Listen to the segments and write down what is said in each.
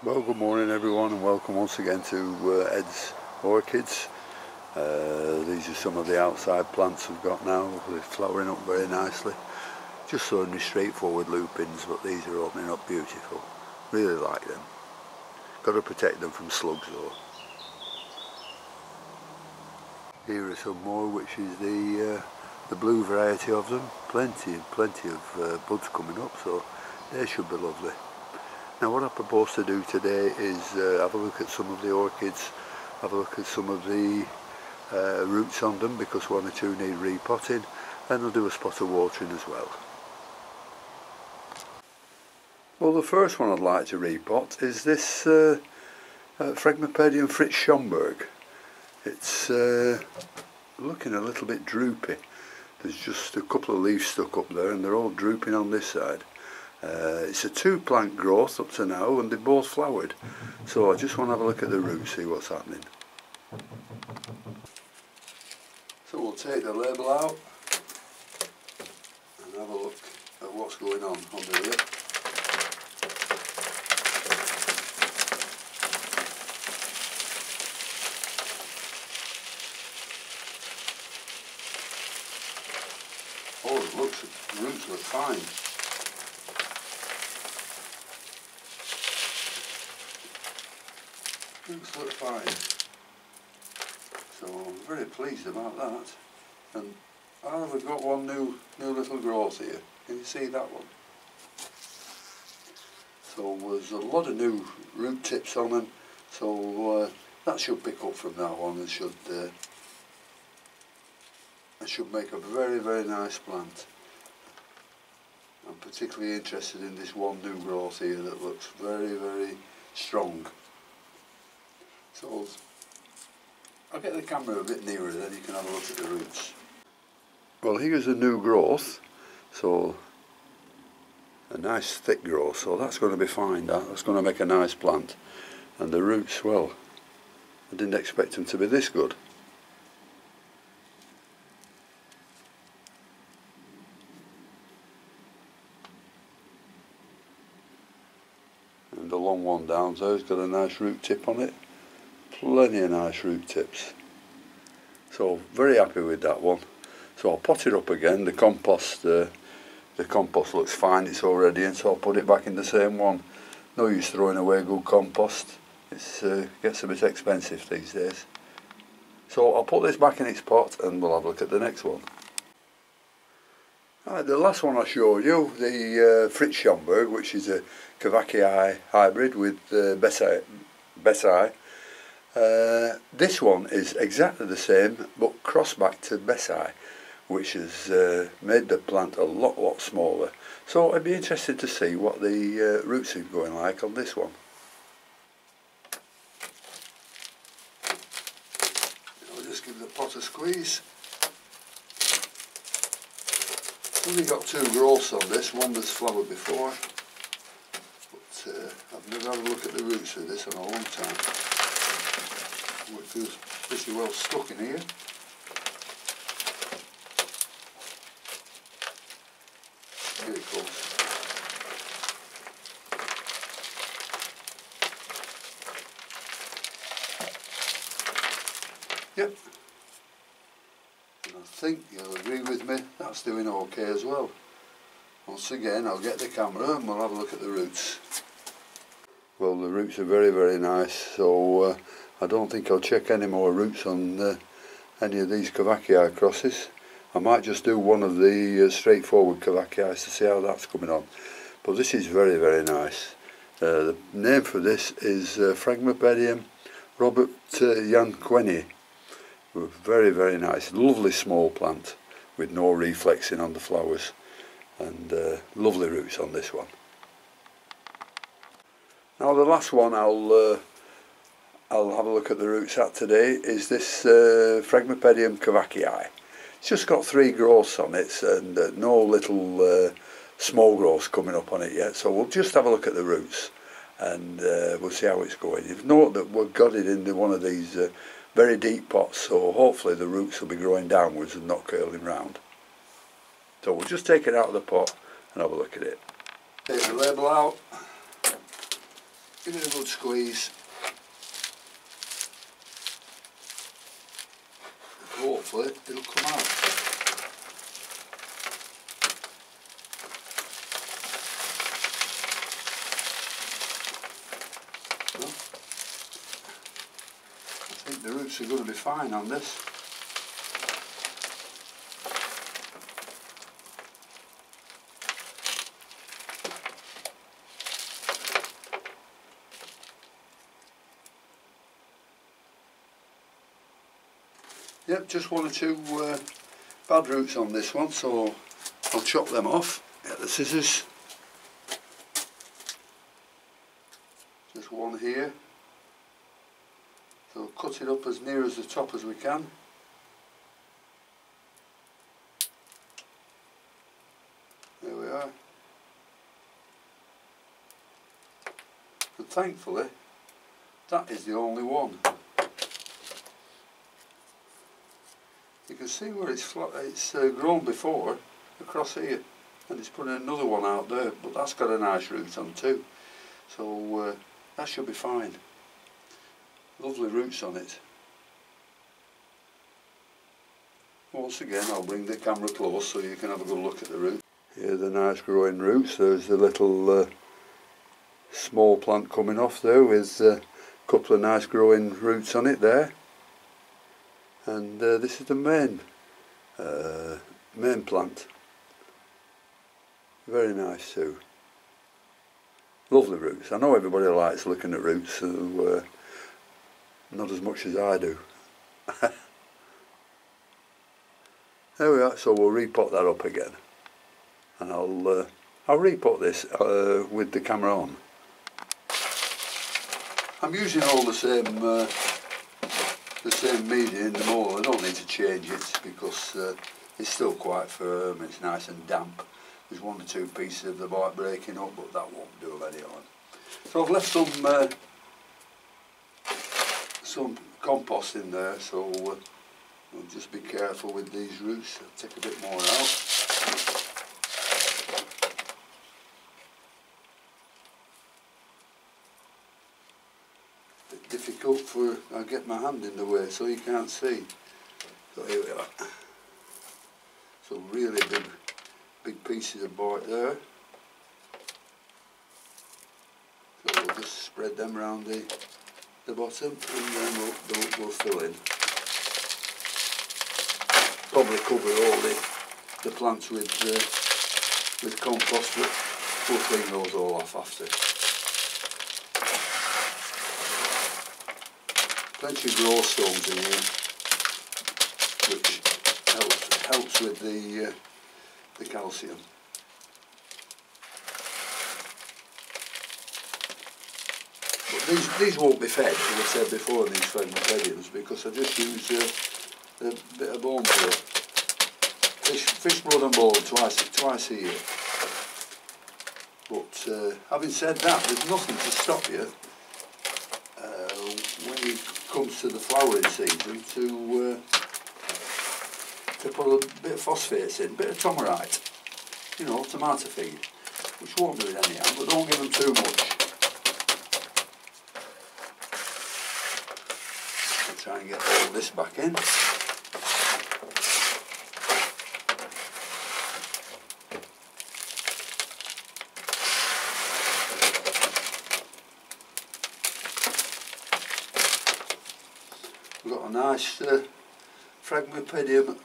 Well, good morning everyone, and welcome once again to Ed's Orchids. These are some of the outside plants we've got now. They're flowering up very nicely. Just ordinary straightforward lupins, but these are opening up beautiful. Really like them. Got to protect them from slugs though. Here are some more, which is the blue variety of them. Plenty of buds coming up, so they should be lovely. Now what I propose to do today is have a look at some of the orchids, have a look at some of the roots on them, because one or two need repotting, and I'll do a spot of watering as well. Well, the first one I'd like to repot is this Phragmipedium Fritz Schaumburg. It's looking a little bit droopy. There's just a couple of leaves stuck up there and they're all drooping on this side. It's a two plant growth up to now, and they've both flowered, so I just want to have a look at the roots, see what's happening. So we'll take the label out and have a look at what's going on under here. Oh, the roots look fine. Roots look fine, so I'm very pleased about that. And I've got one new little growth here. Can you see that one? So there's a lot of new root tips on them, so that should pick up from that one and should make a very nice plant. I'm particularly interested in this one new growth here that looks very strong. So I'll get the camera a bit nearer, then you can have a look at the roots. Well, here's a new growth, so a nice thick growth, so that's going to be fine. That's going to make a nice plant. And the roots, well, I didn't expect them to be this good. And the long one down there has got a nice root tip on it. Plenty of nice root tips. So very happy with that one. So I'll pot it up again. The compost looks fine, it's all ready, and so I'll put it back in the same one. No use throwing away good compost. It gets a bit expensive these days. So I'll put this back in its pot and we'll have a look at the next one. Right, the last one I showed you, the Fritz Schaumburg, which is a Cavacii hybrid with Bessi. This one is exactly the same, but crossed back to Bessi, which has made the plant a lot smaller. So I'd be interested to see what the roots are going like on this one. I'll just give the pot a squeeze. Only got two growths on this, one that's flowered before, but I've never had a look at the roots of this in a long time. Oh, it feels pretty well stuck in here. Here it comes. Yep. And I think you'll agree with me, that's doing okay as well. Once again, I'll get the camera and we'll have a look at the roots. Well, the roots are very nice, so I don't think I'll check any more roots on any of these Cavacii crosses. I might just do one of the straightforward Cavacii to see how that's coming on. But this is very nice. The name for this is Phragmipedium Robert Yanqueni. Very nice, lovely small plant with no reflexing on the flowers, and lovely roots on this one. Now the last one I'll have a look at the roots at today is this Phragmipedium Cavacii. It's just got three growths on it and no little small growths coming up on it yet, so we'll just have a look at the roots and we'll see how it's going. You've noted that we've got it into one of these very deep pots, so hopefully the roots will be growing downwards and not curling round. So we'll just take it out of the pot and have a look at it. Take the label out. give it a good squeeze. Hopefully it'll come out. Well, I think the roots are going to be fine on this. Yep, just one or two bad roots on this one, so I'll chop them off. Get the scissors. Just one here. So cut it up as near as the top as we can. There we are. And thankfully, that is the only one. You can see where it's grown before, across here, and it's putting another one out there, but that's got a nice root on too, so that should be fine. Lovely roots on it. Once again, I'll bring the camera close so you can have a good look at the roots. Here are the nice growing roots. There's the little small plant coming off there with a couple of nice growing roots on it there. And this is the main plant. Very nice too. Lovely roots. I know everybody likes looking at roots, so not as much as I do. There we are. So we'll repot that up again, and I'll repot this with the camera on. I'm using all the same media in the mould. I don't need to change it because it's still quite firm, it's nice and damp. There's one or two pieces of the bark breaking up, but that won't do any harm. So I've left some compost in there, so we'll just be careful with these roots. I'll take a bit more out. Difficult for I get my hand in the way so you can't see. So here we are. So really big pieces of bark there. So we'll just spread them around the bottom, and then we'll fill in. Probably cover all the plants with compost, but we'll clean those all off after. Plenty of grow stones in here, which helps with the calcium. But these won't be fed, as I said before, these Phragmipediums, because I just use a bit of bone meal, fish blood and bone twice a year. But having said that, there's nothing to stop you when it comes to the flowering season to put a bit of phosphates in, a bit of tomerite, you know, tomato feed, which won't do it any harm, but don't give them too much. I'll try and get all this back in. We've got a nice Phragmipedium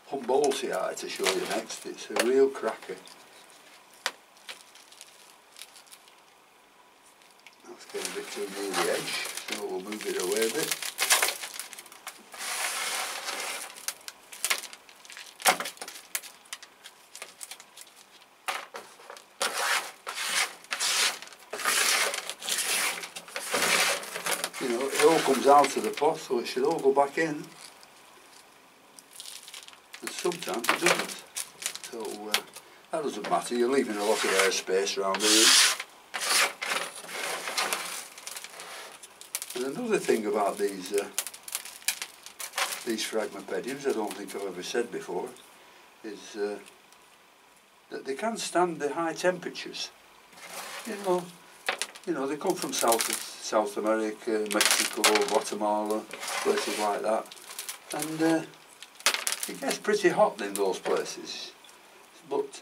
humboldtii to show you next. It's a real cracker. That's getting a bit too near the edge, so we'll move it away a bit. You know, it all comes out of the pot, so it should all go back in. And sometimes it doesn't. So that doesn't matter, you're leaving a lot of air space around the roots. And another thing about these Phragmipediums, I don't think I've ever said before, is that they can stand the high temperatures. You know, You know, they come from South America, Mexico, Guatemala, places like that, and it gets pretty hot in those places, but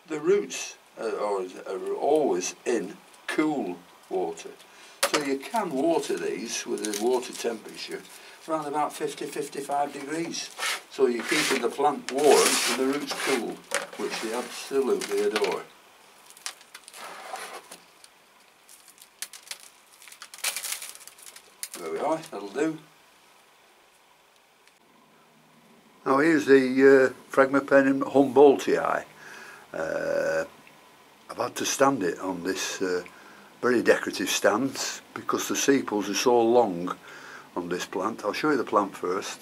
the roots are always in cool water. So you can water these with a water temperature around about 50-55 degrees. So you're keeping the plant warm and the roots cool, which they absolutely adore. There we are, that'll do. Now here's the Phragmipedium humboldtii. I've had to stand it on this very decorative stand because the sepals are so long on this plant. I'll show you the plant first.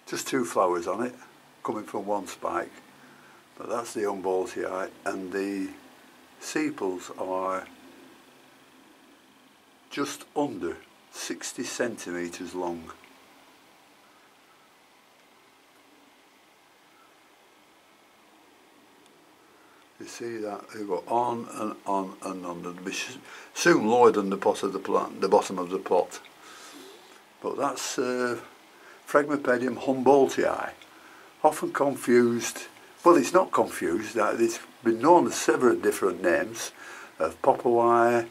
Just 2 flowers on it, coming from 1 spike. But that's the humboldtii, and the sepals are just under 60 centimetres long. You see that they go on and on and on. They'll be soon lower than the pot of the plant, the bottom of the pot. But that's Phragmipedium humboldtii. Often confused. Well, it's not confused. It's been known as several different names of Popowii,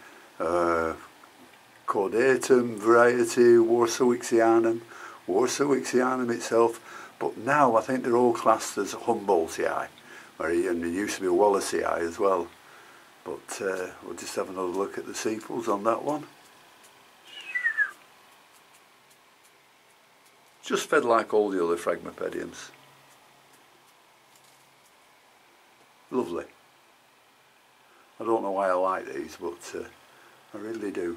Caudatum variety, Warsawixianum itself. But now I think they're all classed as humboldtii. And there used to be a Wallacei as well, but we'll just have another look at the sepals on that one. Just fed like all the other Phragmipediums. Lovely. I don't know why I like these, but I really do.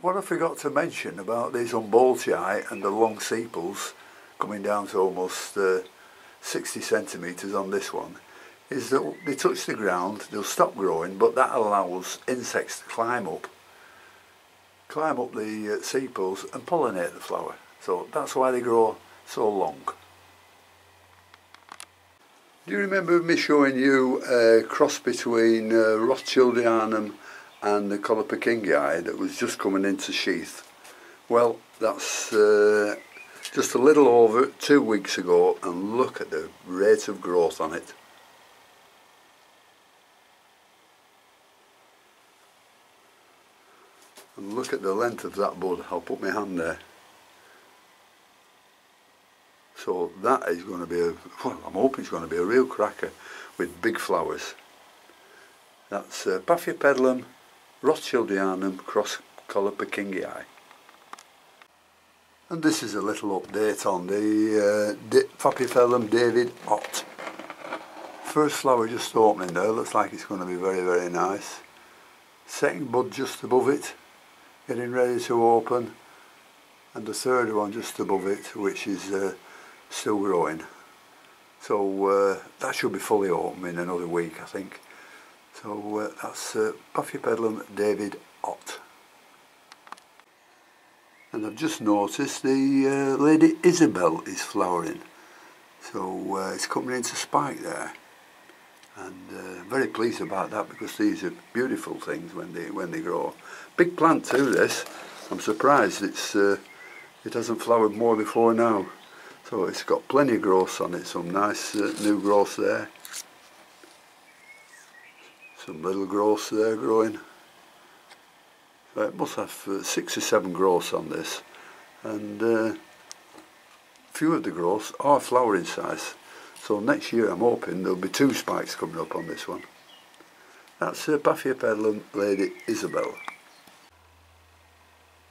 What I forgot to mention about these humboldtii and the long sepals coming down to almost 60 centimetres on this one is that they touch the ground, they'll stop growing, but that allows insects to climb up the sepals and pollinate the flower. So that's why they grow so long. Do you remember me showing you a cross between Rothschildianum and the Repotting that was just coming into sheath? Well, that's just a little over 2 weeks ago, and look at the rate of growth on it. And look at the length of that bud. I'll put my hand there. So that is going to be well, I'm hoping it's going to be a real cracker with big flowers. That's Phragmipedium Rothschildianum cross Repotting. And this is a little update on the Phragmipedium David Ott. First flower just opening there, looks like it's going to be very, very nice. Second bud just above it, getting ready to open, and the third one just above it, which is still growing. So that should be fully open in another week, I think. So that's Phragmipedium David Ott. And I've just noticed the Lady Isabel is flowering, so it's coming into spike there, and very pleased about that because these are beautiful things when they grow. Big plant too, this. I'm surprised it hasn't flowered more before now. So it's got plenty of growth on it, some nice new growth there, some little growths there growing. It must have 6 or 7 growths on this, and a few of the growths are flowering size. So next year I'm hoping there'll be 2 spikes coming up on this one. That's Phragmipedium Lady Isabel.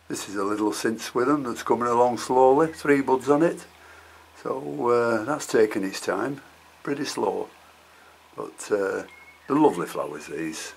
This is a little Cintswithem that's coming along slowly, 3 buds on it. So that's taking its time, pretty slow. But they're lovely flowers, these.